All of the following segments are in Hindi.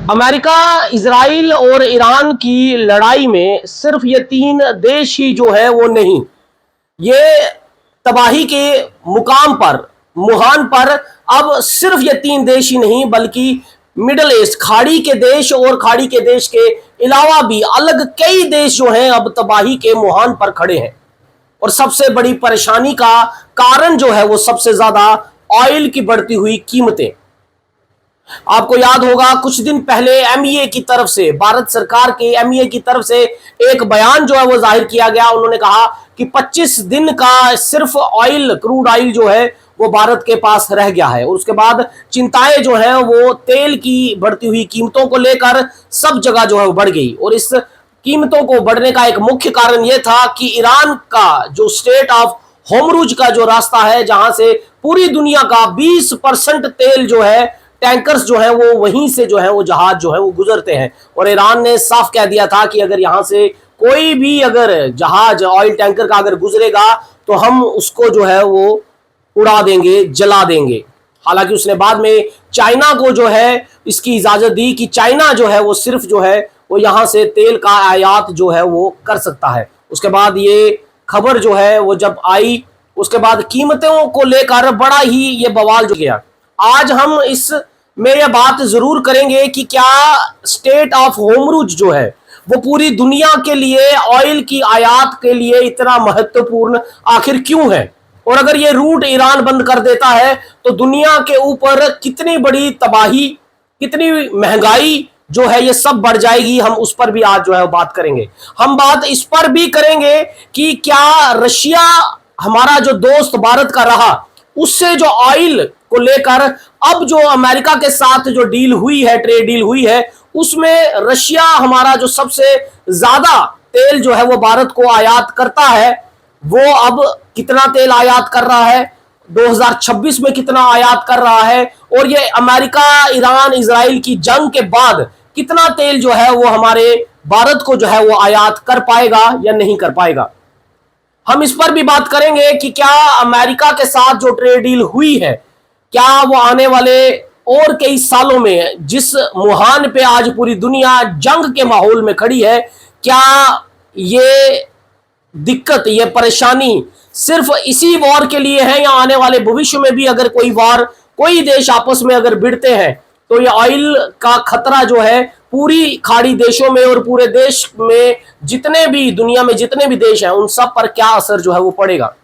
अमेरिका, इजराइल और ईरान की लड़ाई में सिर्फ ये तीन देश ही जो है वो नहीं, ये तबाही के मुकाम पर, मुहान पर अब सिर्फ ये तीन देश ही नहीं बल्कि मिडल ईस्ट, खाड़ी के देश और खाड़ी के देश के अलावा भी अलग कई देश जो हैं अब तबाही के मुहान पर खड़े हैं। और सबसे बड़ी परेशानी का कारण जो है वो सबसे ज्यादा ऑयल की बढ़ती हुई कीमतें। आपको याद होगा कुछ दिन पहले एमईए की तरफ से, भारत सरकार के एमईए की तरफ से एक बयान जो है वो जाहिर किया गया। उन्होंने कहा कि 25 दिन का सिर्फ ऑयल, क्रूड ऑयल जो है वो भारत के पास रह गया है। और उसके बाद चिंताएं जो है वो तेल की बढ़ती हुई कीमतों को लेकर सब जगह जो है वो बढ़ गई। और इस कीमतों को बढ़ने का एक मुख्य कारण यह था कि ईरान का जो स्टेट ऑफ होमरुज का जो रास्ता है, जहां से पूरी दुनिया का 20% तेल जो है, टैंकर्स जो है वो वहीं से जो है वो जहाज जो है वो गुजरते हैं। और ईरान ने साफ कह दिया था कि अगर यहां से कोई भी अगर जहाज, ऑयल टैंकर का अगर गुजरेगा तो हम उसको जो है वो उड़ा देंगे, जला देंगे। हालांकि उसने बाद में चाइना को जो है इसकी इजाजत दी कि चाइना जो है वो सिर्फ जो है वो यहां से तेल का आयात जो है वो कर सकता है। उसके बाद ये खबर जो है वो जब आई, उसके बाद कीमतों को लेकर बड़ा ही ये बवाल जो गया। आज हम इस में यह बात जरूर करेंगे कि क्या स्टेट ऑफ होमरुज जो है वो पूरी दुनिया के लिए ऑयल की आयात के लिए इतना महत्वपूर्ण आखिर क्यों है, और अगर ये रूट ईरान बंद कर देता है तो दुनिया के ऊपर कितनी बड़ी तबाही, कितनी महंगाई जो है ये सब बढ़ जाएगी। हम उस पर भी आज जो है बात करेंगे। हम बात इस पर भी करेंगे कि क्या रशिया, हमारा जो दोस्त भारत का रहा, उससे जो ऑयल को लेकर अब जो अमेरिका के साथ जो डील हुई है, ट्रेड डील हुई है, उसमें रशिया हमारा जो सबसे ज्यादा तेल जो है वो भारत को आयात करता है, वो अब कितना तेल आयात कर रहा है, 2026 में कितना आयात कर रहा है, और ये अमेरिका, ईरान, इजराइल की जंग के बाद कितना तेल जो है वो हमारे भारत को जो है वो आयात कर पाएगा या नहीं कर पाएगा। हम इस पर भी बात करेंगे कि क्या अमेरिका के साथ जो ट्रेड डील हुई है, क्या वो आने वाले और कई सालों में, जिस मुहान पे आज पूरी दुनिया जंग के माहौल में खड़ी है, क्या ये दिक्कत, ये परेशानी सिर्फ इसी वॉर के लिए है, या आने वाले भविष्य में भी अगर कोई वॉर, कोई देश आपस में अगर भिड़ते हैं तो ये ऑयल का खतरा जो है पूरी खाड़ी देशों में और पूरे देश में, जितने भी दुनिया में जितने भी देश हैं, उन सब पर क्या असर जो है वो पड़ेगा।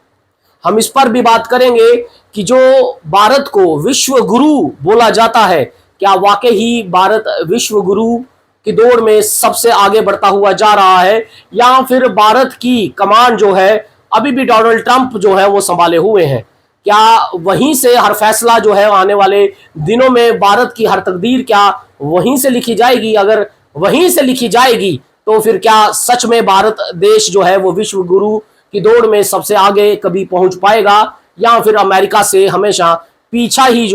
हम इस पर भी बात करेंगे कि जो भारत को विश्व गुरु बोला जाता है, क्या वाकई ही भारत विश्व गुरु की दौड़ में सबसे आगे बढ़ता हुआ जा रहा है, या फिर भारत की कमान जो है अभी भी डोनाल्ड ट्रंप जो है वो संभाले हुए हैं। क्या वहीं से हर फैसला जो है आने वाले दिनों में, भारत की हर तकदीर क्या वहीं से लिखी जाएगी? अगर वहीं से लिखी जाएगी तो फिर क्या सच में भारत देश जो है वो विश्व गुरु की दौड़ में सबसे आगे कभी पहुंच पाएगा, या फिर अमेरिका से हमेशा पीछे ही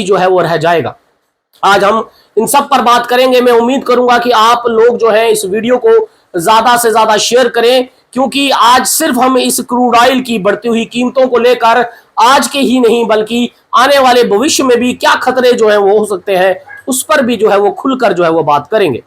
जो है वो रह जाएगा? आज हम इन सब पर बात करेंगे। मैं उम्मीद करूंगा कि आप लोग जो है इस वीडियो को ज्यादा से ज्यादा शेयर करें, क्योंकि आज सिर्फ हम इस क्रूड ऑयल की बढ़ती हुई कीमतों को लेकर आज के ही नहीं बल्कि आने वाले भविष्य में भी क्या खतरे जो है वो हो सकते हैं, उस पर भी जो है वो खुलकर जो है वो बात करेंगे।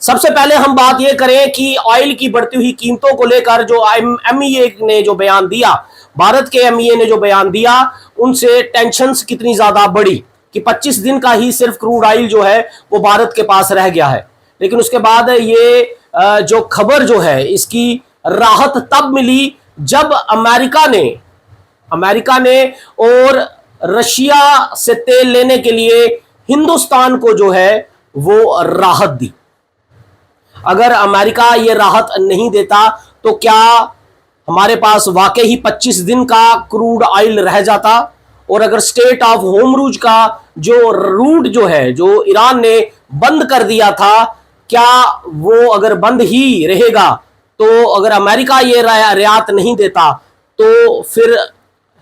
सबसे पहले हम बात ये करें कि ऑयल की बढ़ती हुई कीमतों को लेकर जो एमईए ने जो बयान दिया, भारत के एमईए ने जो बयान दिया, उनसे टेंशन कितनी ज्यादा बढ़ी कि 25 दिन का ही सिर्फ क्रूड ऑयल जो है वो भारत के पास रह गया है। लेकिन उसके बाद ये जो खबर जो है, इसकी राहत तब मिली जब अमेरिका ने और रशिया से तेल लेने के लिए हिंदुस्तान को जो है वो राहत दी। अगर अमेरिका ये राहत नहीं देता तो क्या हमारे पास वाकई ही 25 दिन का क्रूड ऑयल रह जाता? और अगर स्टेट ऑफ होमरुज का जो रूट जो है, जो ईरान ने बंद कर दिया था, क्या वो अगर बंद ही रहेगा तो अगर अमेरिका ये रियायत नहीं देता तो फिर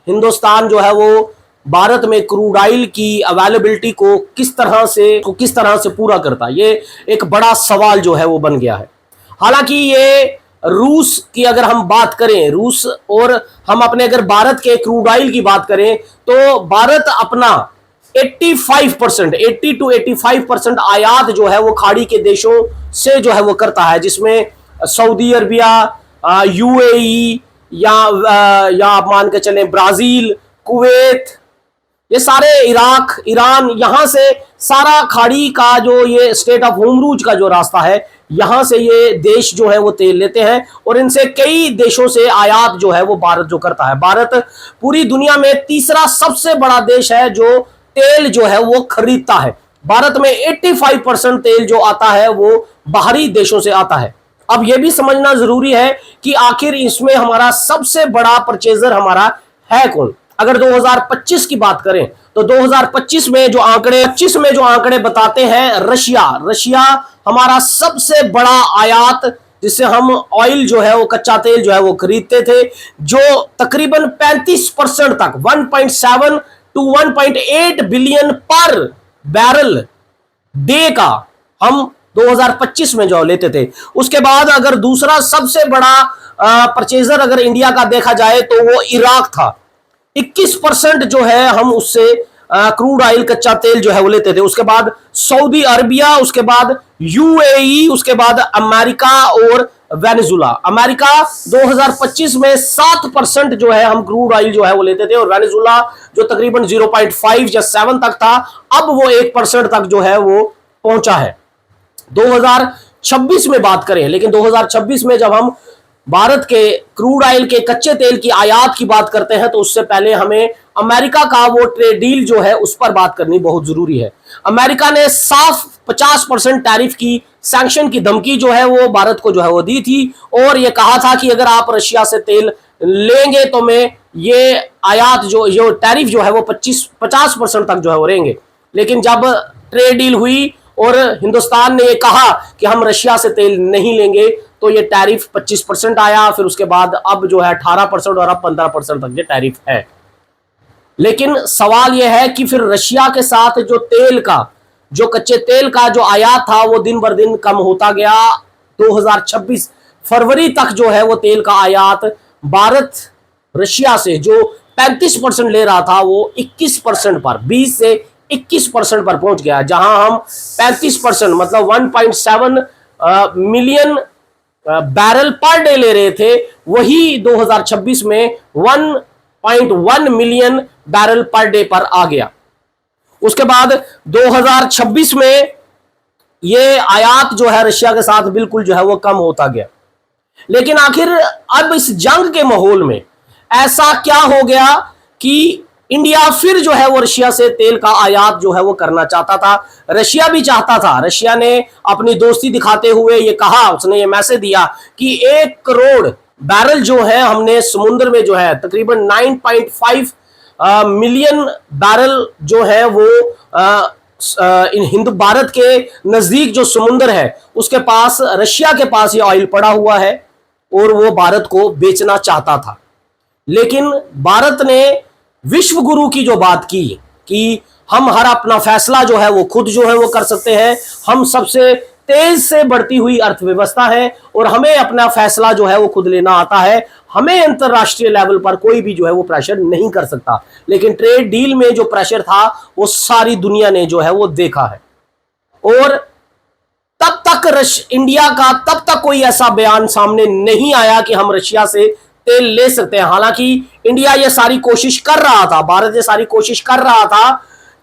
हिंदुस्तान जो है वो भारत में क्रूड ऑयल की अवेलेबिलिटी को किस तरह से पूरा करता? ये एक बड़ा सवाल जो है वो बन गया है। हालांकि ये रूस की अगर हम बात करें, रूस और हम अपने अगर भारत के क्रूड ऑयल की बात करें तो भारत अपना 85%, 80 to 85% आयात जो है वो खाड़ी के देशों से जो है वो करता है, जिसमें सऊदी अरबिया, यूएई, या आप मान के चलें ब्राजील, कुवैत, ये सारे, इराक, ईरान, यहां से सारा खाड़ी का जो ये स्टेट ऑफ होमरूज का जो रास्ता है, यहां से ये देश जो है वो तेल लेते हैं और इनसे कई देशों से आयात जो है वो भारत जो करता है। भारत पूरी दुनिया में तीसरा सबसे बड़ा देश है जो तेल जो है वो खरीदता है। भारत में 85% तेल जो आता है वो बाहरी देशों से आता है। अब यह भी समझना जरूरी है कि आखिर इसमें हमारा सबसे बड़ा परचेजर हमारा है कौन। अगर 2025 की बात करें तो 2025 में जो आंकड़े बताते हैं, रशिया हमारा सबसे बड़ा आयात, जिससे हम ऑयल जो है वो कच्चा तेल जो है वो खरीदते थे, जो तकरीबन 35% तक 1.7 to 1.8 billion per barrel day का हम 2025 में जो लेते थे। उसके बाद अगर दूसरा सबसे बड़ा परचेजर अगर इंडिया का देखा जाए तो वो इराक था। 21% जो है हम उससे क्रूड ऑयल कच्चा तेल जो है वो लेते थे। उसके बाद सऊदी अरबिया, उसके बाद यूएई, उसके बाद अमेरिका और वेनेजुला। अमेरिका 2025 में 7% जो है हम क्रूड ऑयल जो है वो लेते थे, और वेनेजुला जो तकरीबन 0.5 या 7 तक था, अब वो 1% तक जो है वो पहुंचा है। 2026 में बात करें, लेकिन 2026 में जब हम भारत के क्रूड ऑयल के कच्चे तेल की आयात की बात करते हैं तो उससे पहले हमें अमेरिका का वो ट्रेड डील जो है उस पर बात करनी बहुत जरूरी है। अमेरिका ने साफ 50% टैरिफ की सैंक्शन की धमकी जो है वो भारत को जो है वो दी थी, और ये कहा था कि अगर आप रशिया से तेल लेंगे तो मैं ये आयात जो टैरिफ जो है वो 50% तक जो है वो रहेंगे। लेकिन जब ट्रेड डील हुई और हिंदुस्तान ने ये कहा कि हम रशिया से तेल नहीं लेंगे, तो ये टैरिफ 25% आया। फिर उसके बाद अब जो है 18% और अब 15% तक ये टैरिफ है। लेकिन सवाल यह है कि फिर रशिया के साथ जो कच्चे तेल का जो आयात था वो दिन बर दिन कम होता गया। 2026 फरवरी तक जो है वो तेल का आयात भारत रशिया से जो 35% ले रहा था वो 21% पर, 20 से 21% पर पहुंच गया। जहां हम 35% मतलब 1.7 मिलियन बैरल पर डे ले रहे थे, वही 2026 में 1.1 मिलियन बैरल पर डे पर आ गया। उसके बाद 2026 में ये आयात जो है रशिया के साथ बिल्कुल जो है वो कम होता गया। लेकिन आखिर अब इस जंग के माहौल में ऐसा क्या हो गया कि इंडिया फिर जो है वो रशिया से तेल का आयात जो है वो करना चाहता था। रशिया भी चाहता था। रशिया ने अपनी दोस्ती दिखाते हुए ये कहा, उसने ये मैसेज दिया कि 1 करोड़ बैरल जो है हमने समुद्र में जो है तकरीबन 9.5 मिलियन बैरल जो है वो हिंद भारत के नजदीक जो समुद्र है उसके पास, रशिया के पास ये ऑयल पड़ा हुआ है और वो भारत को बेचना चाहता था। लेकिन भारत ने विश्व गुरु की जो बात की कि हम हर अपना फैसला जो है वो खुद जो है वो कर सकते हैं, हम सबसे तेज से बढ़ती हुई अर्थव्यवस्था है और हमें अपना फैसला जो है वो खुद लेना आता है, हमें अंतरराष्ट्रीय लेवल पर कोई भी जो है वो प्रेशर नहीं कर सकता। लेकिन ट्रेड डील में जो प्रेशर था वो सारी दुनिया ने जो है वो देखा है, और तब तक इंडिया का तब तक कोई ऐसा बयान सामने नहीं आया कि हम रशिया से तेल ले सकते हैं। हालांकि इंडिया ये सारी कोशिश कर रहा था, भारत ये सारी कोशिश कर रहा था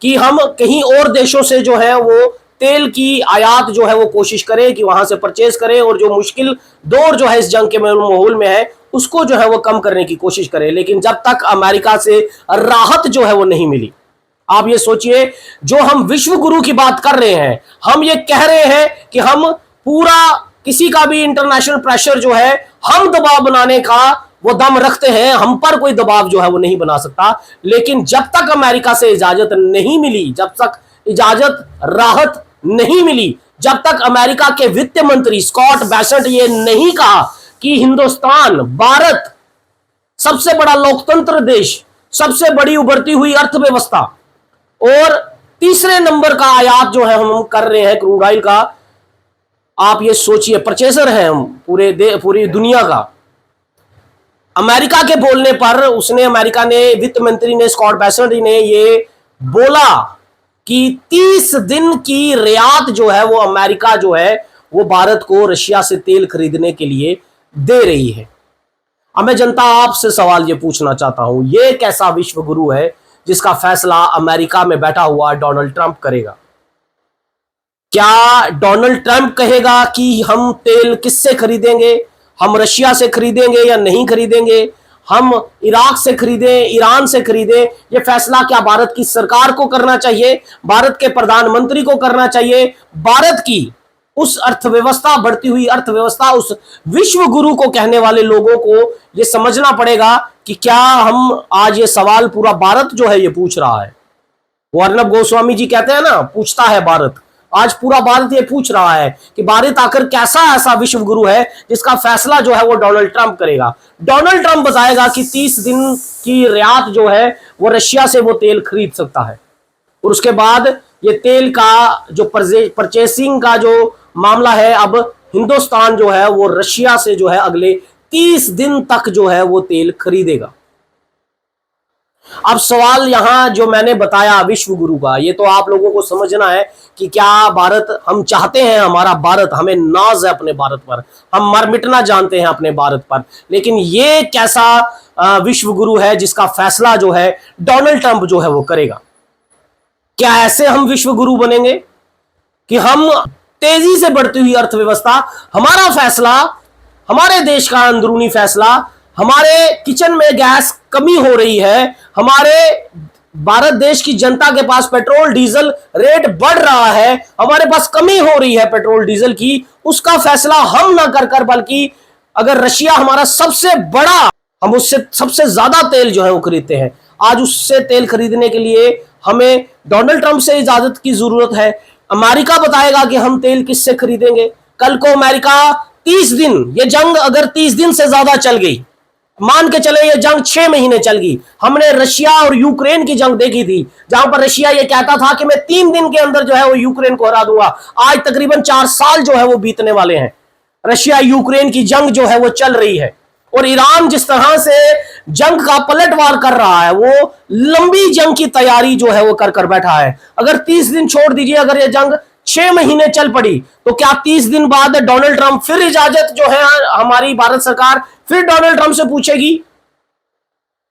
कि हम कहीं और देशों से जो है वो तेल की आयात जो है वो कोशिश करें कि वहां से परचेज करें, और जो मुश्किल दौर जो है इस जंग के माहौल में है उसको जो है वो कम करने की कोशिश करें। लेकिन जब तक अमेरिका से राहत जो है वो नहीं मिली, आप ये सोचिए, जो हम विश्व गुरु की बात कर रहे हैं, हम ये कह रहे हैं कि हम पूरा किसी का भी इंटरनेशनल प्रेशर जो है हम दबाव बनाने का वो दम रखते हैं, हम पर कोई दबाव जो है वो नहीं बना सकता। लेकिन जब तक अमेरिका से इजाजत नहीं मिली, जब तक इजाजत राहत नहीं मिली, जब तक अमेरिका के वित्त मंत्री स्कॉट बेसेंट ये नहीं कहा कि हिंदुस्तान, भारत सबसे बड़ा लोकतंत्र देश, सबसे बड़ी उभरती हुई अर्थव्यवस्था और तीसरे नंबर का आयात जो है हम कर रहे हैं क्रूड ऑयल का, आप ये सोचिए, परचेजर हैं हम पूरी दुनिया का। अमेरिका के बोलने पर अमेरिका ने वित्त मंत्री ने, स्कॉट बेसेंट ने ये बोला कि 30 दिन की रियायत जो है वो अमेरिका जो है वो भारत को रशिया से तेल खरीदने के लिए दे रही है। अब मैं जनता आपसे सवाल ये पूछना चाहता हूं, ये कैसा विश्व गुरु है जिसका फैसला अमेरिका में बैठा हुआ डोनाल्ड ट्रंप करेगा? क्या डोनाल्ड ट्रंप कहेगा कि हम तेल किससे खरीदेंगे, हम रशिया से खरीदेंगे या नहीं खरीदेंगे, हम इराक से खरीदें, ईरान से खरीदें? यह फैसला क्या भारत की सरकार को करना चाहिए, भारत के प्रधानमंत्री को करना चाहिए? भारत की उस अर्थव्यवस्था, बढ़ती हुई अर्थव्यवस्था, उस विश्व गुरु को कहने वाले लोगों को यह समझना पड़ेगा कि क्या हम आज ये सवाल पूरा भारत जो है ये पूछ रहा है। वो अर्नब गोस्वामी जी कहते हैं ना, पूछता है भारत। आज पूरा भारत ये पूछ रहा है कि भारत आखिर कैसा ऐसा विश्व गुरु है जिसका फैसला जो है वो डोनाल्ड ट्रंप करेगा। डोनाल्ड ट्रंप बताएगा कि 30 दिन की रियायत जो है वो रशिया से वो तेल खरीद सकता है, और उसके बाद ये तेल का जो परचेसिंग का जो मामला है, अब हिंदुस्तान जो है वो रशिया से जो है अगले 30 दिन तक जो है वो तेल खरीदेगा। अब सवाल यहां जो मैंने बताया विश्व गुरु का, ये तो आप लोगों को समझना है कि क्या भारत, हम चाहते हैं हमारा भारत, हमें नाज है अपने भारत पर, हम मर मिटना जानते हैं अपने भारत पर, लेकिन ये कैसा विश्व गुरु है जिसका फैसला जो है डोनाल्ड ट्रंप जो है वो करेगा? क्या ऐसे हम विश्व गुरु बनेंगे कि हम तेजी से बढ़ती हुई अर्थव्यवस्था, हमारा फैसला, हमारे देश का अंदरूनी फैसला, हमारे किचन में गैस कमी हो रही है, हमारे भारत देश की जनता के पास पेट्रोल डीजल रेट बढ़ रहा है, हमारे पास कमी हो रही है पेट्रोल डीजल की, उसका फैसला हम ना कर बल्कि अगर रशिया हमारा सबसे बड़ा, हम उससे सबसे ज्यादा तेल जो है वो खरीदते हैं, आज उससे तेल खरीदने के लिए हमें डोनाल्ड ट्रंप से इजाजत की जरूरत है। अमेरिका बताएगा कि हम तेल किससे खरीदेंगे। कल को अमेरिका 30 दिन, ये जंग अगर 30 दिन से ज्यादा चल गई, मान के चले ये जंग 6 महीने चल गई, हमने रशिया और यूक्रेन की जंग देखी थी जहां पर रशिया ये कहता था कि मैं 3 दिन के अंदर जो है वो यूक्रेन को हरा दूंगा। आज तकरीबन 4 साल जो है वो बीतने वाले हैं, रशिया यूक्रेन की जंग जो है वो चल रही है, और ईरान जिस तरह से जंग का पलटवार कर रहा है, वो लंबी जंग की तैयारी जो है वो कर बैठा है। अगर 30 दिन छोड़ दीजिए, अगर ये जंग 6 महीने चल पड़ी, तो क्या 30 दिन बाद डोनाल्ड ट्रंप फिर इजाजत जो है, हमारी भारत सरकार फिर डोनाल्ड ट्रंप से पूछेगी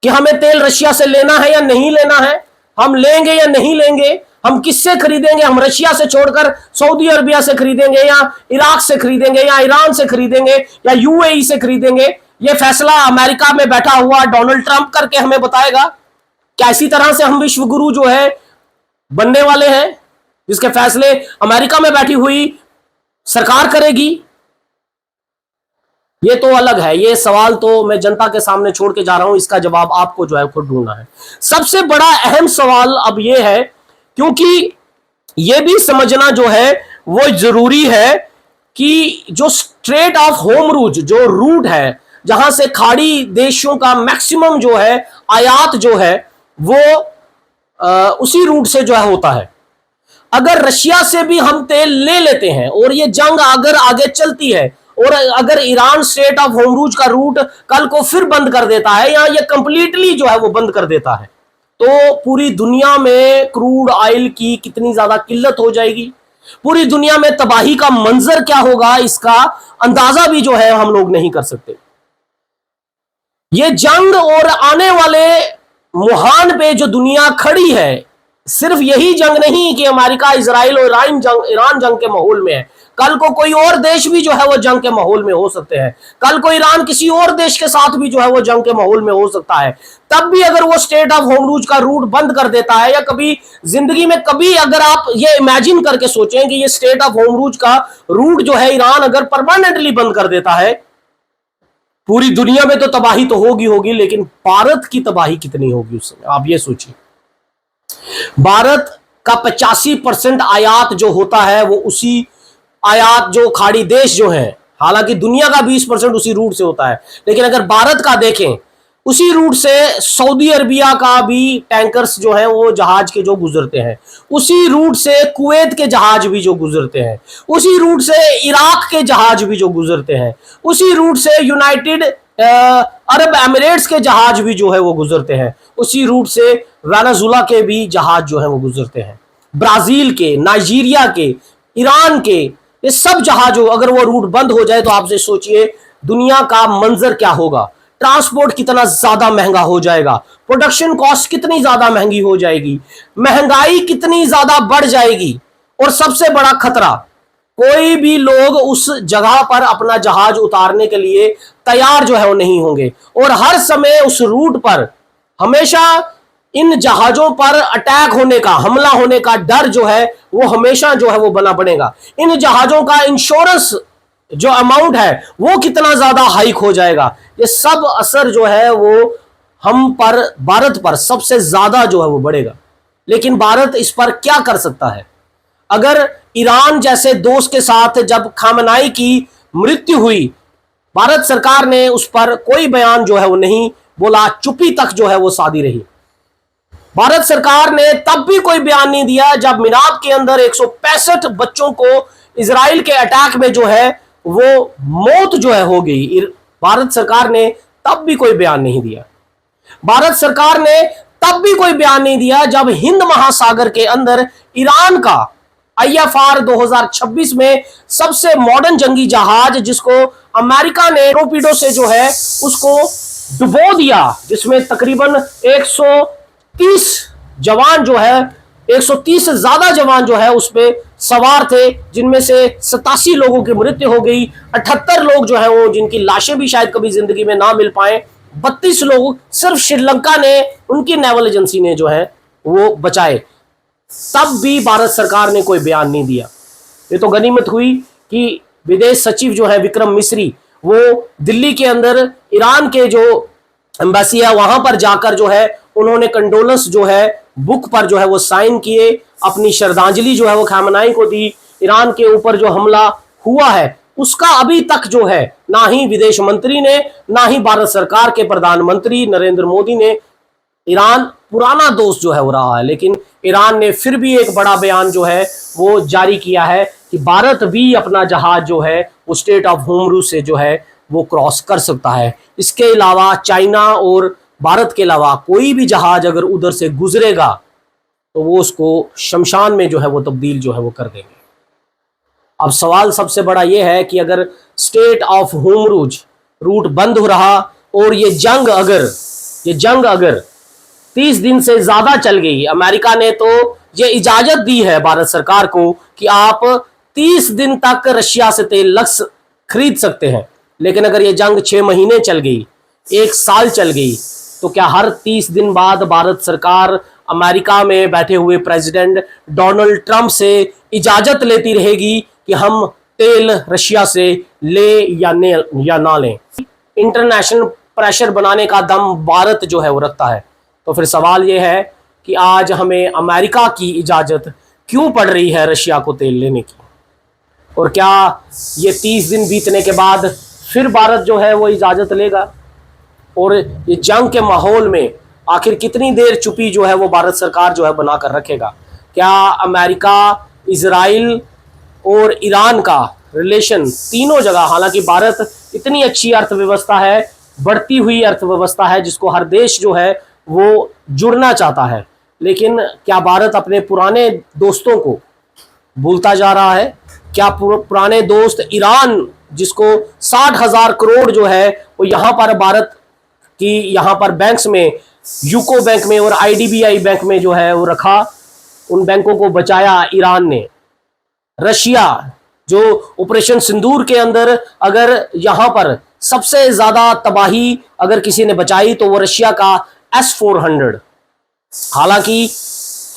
कि हमें तेल रशिया से लेना है या नहीं लेना है, हम लेंगे या नहीं लेंगे, हम किससे खरीदेंगे, हम रशिया से छोड़कर सऊदी अरबिया से खरीदेंगे या इराक से खरीदेंगे या ईरान से खरीदेंगे या यूएई से खरीदेंगे? यह फैसला अमेरिका में बैठा हुआ डोनाल्ड ट्रंप करके हमें बताएगा। क्या इसी तरह से हम विश्व गुरु जो है बनने वाले हैं जिसके फैसले अमेरिका में बैठी हुई सरकार करेगी? ये तो अलग है, ये सवाल तो मैं जनता के सामने छोड़ के जा रहा हूं, इसका जवाब आपको जो है खुद ढूंढना है। सबसे बड़ा अहम सवाल अब ये है, क्योंकि ये भी समझना जो है वो जरूरी है कि जो स्ट्रेट ऑफ होमरूज जो रूट है, जहां से खाड़ी देशों का मैक्सिमम जो है आयात जो है वो उसी रूट से जो है होता है। अगर रशिया से भी हम तेल ले लेते हैं और ये जंग अगर आगे चलती है, और अगर ईरान स्ट्रेट ऑफ होमरूज का रूट कल को फिर बंद कर देता है या ये कंप्लीटली जो है वो बंद कर देता है, तो पूरी दुनिया में क्रूड ऑयल की कितनी ज्यादा किल्लत हो जाएगी, पूरी दुनिया में तबाही का मंजर क्या होगा, इसका अंदाजा भी जो है हम लोग नहीं कर सकते। ये जंग और आने वाले मुहान पे जो दुनिया खड़ी है, सिर्फ यही जंग नहीं कि अमेरिका इजराइल और ईरान जंग के माहौल में है, कल को कोई और देश भी जो है वो जंग के माहौल में हो सकते हैं, कल को ईरान किसी और देश के साथ भी जो है वो जंग के माहौल में हो सकता है। तब भी अगर वो स्टेट ऑफ होमरूज का रूट बंद कर देता है, या कभी जिंदगी में कभी अगर आप ये इमेजिन करके सोचें कि ये स्टेट ऑफ होमरूज का रूट जो है ईरान अगर परमानेंटली बंद कर देता है, पूरी दुनिया में तो तबाही तो होगी, लेकिन भारत की तबाही कितनी होगी उस समय, आप ये सोचिए। भारत का 85% आयात जो होता है वो उसी आयात जो खाड़ी देश जो है, हालांकि दुनिया का 20% उसी रूट से होता है, लेकिन अगर भारत का देखें, उसी रूट से सऊदी अरबिया का भी टैंकर्स जो है वो जहाज के जो गुजरते हैं, उसी रूट से कुवैत के जहाज भी जो गुजरते हैं, उसी रूट से इराक के जहाज भी जो गुजरते हैं, उसी रूट से यूनाइटेड अरब एमिरेट्स के जहाज भी जो है वो गुजरते हैं, उसी रूट से वेनेजुला के भी जहाज जो है वो गुजरते हैं। ब्राजील के, नाइजीरिया के, ईरान के, ये सब जहाजों अगर वो रूट बंद हो जाए तो आपसे सोचिए दुनिया का मंजर क्या होगा। ट्रांसपोर्ट कितना ज्यादा महंगा हो जाएगा, प्रोडक्शन कॉस्ट कितनी ज्यादा महंगी हो जाएगी, महंगाई कितनी ज्यादा बढ़ जाएगी। और सबसे बड़ा खतरा, कोई भी लोग उस जगह पर अपना जहाज उतारने के लिए तैयार जो है वो नहीं होंगे। और हर समय उस रूट पर हमेशा इन जहाजों पर अटैक होने का, हमला होने का डर जो है वो हमेशा जो है वो बना पड़ेगा। इन जहाजों का इंश्योरेंस जो अमाउंट है वो कितना ज्यादा हाइक हो जाएगा। ये सब असर जो है वो हम पर, भारत पर सबसे ज्यादा जो है वो बढ़ेगा। लेकिन भारत इस पर क्या कर सकता है? अगर ईरान जैसे दोस्त के साथ जब खामनाई की मृत्यु हुई, भारत सरकार ने उस पर कोई बयान जो है वो नहीं बोला, चुप्पी तक जो है वो साधी रही। भारत सरकार ने तब भी कोई बयान नहीं दिया जब मिनाब के अंदर 165 बच्चों को इजराइल के अटैक में जो है वो मौत जो है हो गई। भारत सरकार ने तब भी कोई बयान नहीं दिया। भारत सरकार ने तब भी कोई बयान नहीं दिया जब हिंद महासागर के अंदर ईरान का IFR 2026 में सबसे मॉडर्न जंगी जहाज, जिसको अमेरिका ने टोरपीडो से जो है उसको डुबो दिया, जिसमें तकरीबन 130 जवान जो है, 130 से ज्यादा जवान जो है उसमें सवार थे, जिनमें से 87 लोगों की मृत्यु हो गई। 78 लोग जो है वो जिनकी लाशें भी शायद कभी जिंदगी में ना मिल पाए। 32 लोग सिर्फ श्रीलंका ने, उनकी नेवल एजेंसी ने जो है वो बचाए। तब भी भारत सरकार ने कोई बयान नहीं दिया। ये तो गनीमत हुई कि विदेश सचिव जो है विक्रम मिस्री, वो दिल्ली के अंदर ईरान के जो एम्बेसी है वहां पर जाकर जो है उन्होंने कंडोलेंस जो है बुक पर जो है वो साइन किए, अपनी श्रद्धांजलि जो है वो खामनाई को दी। ईरान के ऊपर जो हमला हुआ है उसका अभी तक जो है ना ही विदेश मंत्री ने, ना ही भारत सरकार के प्रधानमंत्री नरेंद्र मोदी ने, ईरान पुराना दोस्त जो है वो रहा है, लेकिन ईरान ने फिर भी एक बड़ा बयान जो है वो जारी किया है कि भारत भी अपना जहाज जो है वो स्टेट ऑफ होर्मुज़ से जो है वो क्रॉस कर सकता है। इसके अलावा चाइना और भारत के अलावा कोई भी जहाज अगर उधर से गुजरेगा तो वो उसको शमशान में जो है वो तब्दील जो है वो कर देंगे। अब सवाल सबसे बड़ा ये है कि अगर स्टेट ऑफ होर्मुज़ रूट बंद हो रहा और ये जंग अगर 30 दिन से ज्यादा चल गई, अमेरिका ने तो ये इजाजत दी है भारत सरकार को कि आप 30 दिन तक रशिया से तेल खरीद सकते हैं, लेकिन अगर ये जंग 6 महीने चल गई, 1 साल चल गई, तो क्या हर 30 दिन बाद भारत सरकार अमेरिका में बैठे हुए प्रेसिडेंट डोनाल्ड ट्रंप से इजाजत लेती रहेगी कि हम तेल रशिया से ले या ना लें? इंटरनेशनल प्रेशर बनाने का दम भारत जो है वो रखता है। तो फिर सवाल ये है कि आज हमें अमेरिका की इजाज़त क्यों पड़ रही है रशिया को तेल लेने की? और क्या ये 30 दिन बीतने के बाद फिर भारत जो है वो इजाज़त लेगा? और ये जंग के माहौल में आखिर कितनी देर चुप्पी जो है वो भारत सरकार जो है बना कर रखेगा? क्या अमेरिका, इजराइल और ईरान का रिलेशन तीनों जगह, हालांकि भारत इतनी अच्छी अर्थव्यवस्था है, बढ़ती हुई अर्थव्यवस्था है, जिसको हर देश जो है वो जुड़ना चाहता है, लेकिन क्या भारत अपने पुराने दोस्तों को भूलता जा रहा है? क्या पुराने दोस्त ईरान, जिसको 60,000 करोड़ जो है वो यहाँ पर भारत की यहाँ पर बैंक्स में, यूको बैंक में और IDBI बैंक में जो है वो रखा, उन बैंकों को बचाया ईरान ने। रशिया जो ऑपरेशन सिंदूर के अंदर अगर यहाँ पर सबसे ज्यादा तबाही अगर किसी ने बचाई तो वो रशिया का S-400। हालांकि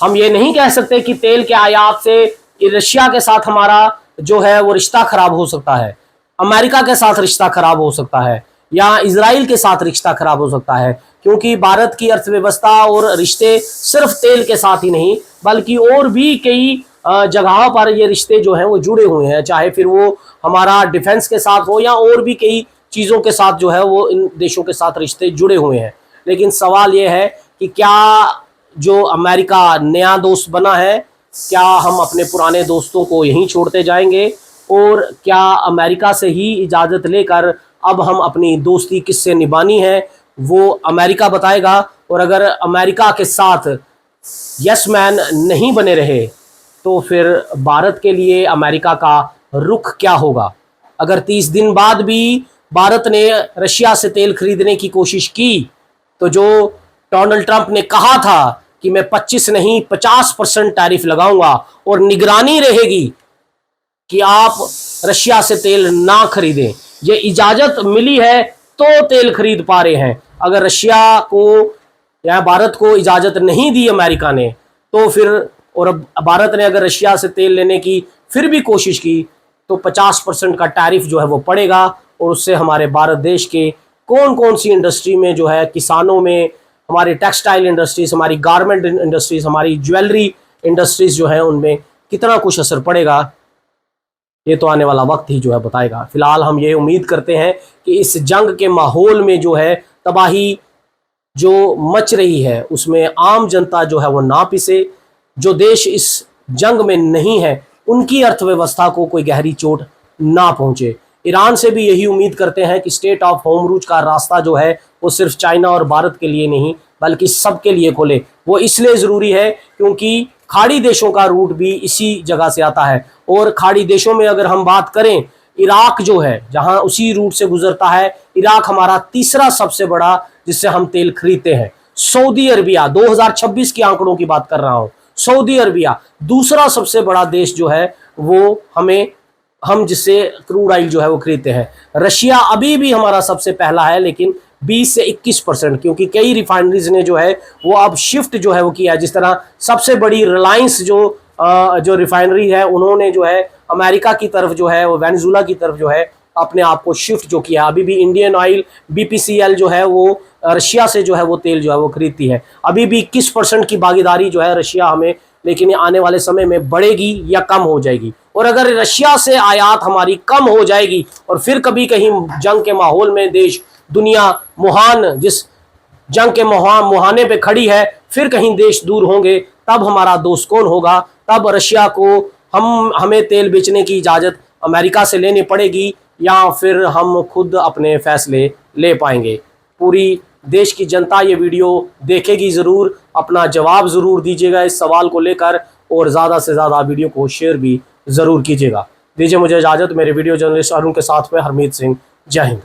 हम ये नहीं कह सकते कि तेल के आयात से रशिया के साथ हमारा जो है वो रिश्ता खराब हो सकता है, अमेरिका के साथ रिश्ता खराब हो सकता है, या इजराइल के साथ रिश्ता खराब हो सकता है, क्योंकि भारत की अर्थव्यवस्था और रिश्ते सिर्फ तेल के साथ ही नहीं बल्कि और भी कई जगहों पर ये रिश्ते जो हैं वो जुड़े हुए हैं, चाहे फिर वो हमारा डिफेंस के साथ हो या और भी कई चीज़ों के साथ जो है वो इन देशों के साथ रिश्ते जुड़े हुए हैं। लेकिन सवाल ये है कि क्या जो अमेरिका नया दोस्त बना है, क्या हम अपने पुराने दोस्तों को यहीं छोड़ते जाएंगे? और क्या अमेरिका से ही इजाज़त लेकर अब हम अपनी दोस्ती किससे निभानी है वो अमेरिका बताएगा। और अगर अमेरिका के साथ यस मैन नहीं बने रहे तो फिर भारत के लिए अमेरिका का रुख क्या होगा? अगर 30 दिन बाद भी भारत ने रशिया से तेल खरीदने की कोशिश की तो जो डोनाल्ड ट्रंप ने कहा था कि मैं 25 नहीं 50% टैरिफ लगाऊंगा और निगरानी रहेगी कि आप रशिया से तेल ना खरीदें, ये इजाजत मिली है तो तेल खरीद पा रहे हैं। अगर रशिया को या भारत को इजाजत नहीं दी अमेरिका ने तो फिर, और भारत ने अगर रशिया से तेल लेने की फिर भी कोशिश की तो 50% का टैरिफ जो है वो पड़ेगा, और उससे हमारे भारत देश के कौन कौन सी इंडस्ट्री में जो है, किसानों में, हमारी टेक्सटाइल इंडस्ट्रीज, हमारी गारमेंट इंडस्ट्रीज, हमारी ज्वेलरी इंडस्ट्रीज जो है उनमें कितना कुछ असर पड़ेगा, ये तो आने वाला वक्त ही जो है बताएगा। फिलहाल हम ये उम्मीद करते हैं कि इस जंग के माहौल में जो है तबाही जो मच रही है उसमें आम जनता जो है वो ना पिसे। जो देश इस जंग में नहीं है उनकी अर्थव्यवस्था को कोई गहरी चोट ना पहुंचे। ईरान से भी यही उम्मीद करते हैं कि स्टेट ऑफ होमरूज का रास्ता जो है वो सिर्फ चाइना और भारत के लिए नहीं बल्कि सबके लिए खोले। वो इसलिए ज़रूरी है क्योंकि खाड़ी देशों का रूट भी इसी जगह से आता है, और खाड़ी देशों में अगर हम बात करें, इराक जो है जहां उसी रूट से गुजरता है, इराक हमारा तीसरा सबसे बड़ा जिससे हम तेल खरीदते हैं। सऊदी अरबिया, 2026 के आंकड़ों की बात कर रहा हूं, सऊदी अरबिया दूसरा सबसे बड़ा देश जो है वो हम जिससे क्रूड ऑयल जो है वो खरीदते हैं। रशिया अभी भी हमारा सबसे पहला है, लेकिन 20 से 21%, क्योंकि कई रिफाइनरीज ने जो है वो अब शिफ्ट जो है वो किया है। जिस तरह सबसे बड़ी रिलायंस जो रिफाइनरी है उन्होंने जो है अमेरिका की तरफ जो है वो वेनेजुला की तरफ जो है अपने आप को शिफ्ट जो किया। अभी भी इंडियन ऑयल BPCL जो है वो रशिया से जो है वो तेल जो है वो खरीदती है। अभी भी 21% की भागीदारी जो है रशिया हमें, लेकिन आने वाले समय में बढ़ेगी या कम हो जाएगी। और अगर रशिया से आयात हमारी कम हो जाएगी और फिर कभी कहीं जंग के माहौल में देश, दुनिया मुहान जिस जंग के मुहाने पे खड़ी है, फिर कहीं देश दूर होंगे, तब हमारा दोस्त कौन होगा? तब रशिया को हमें तेल बेचने की इजाज़त अमेरिका से लेनी पड़ेगी या फिर हम खुद अपने फैसले ले पाएंगे। पूरी देश की जनता ये वीडियो देखेगी ज़रूर, अपना जवाब ज़रूर दीजिएगा इस सवाल को लेकर, और ज़्यादा से ज़्यादा वीडियो को शेयर भी ज़रूर कीजिएगा। दीजिए मुझे इजाज़त। मेरे वीडियो जर्नलिस्ट अरुण के साथ में हरमीत सिंह। जय हिंद।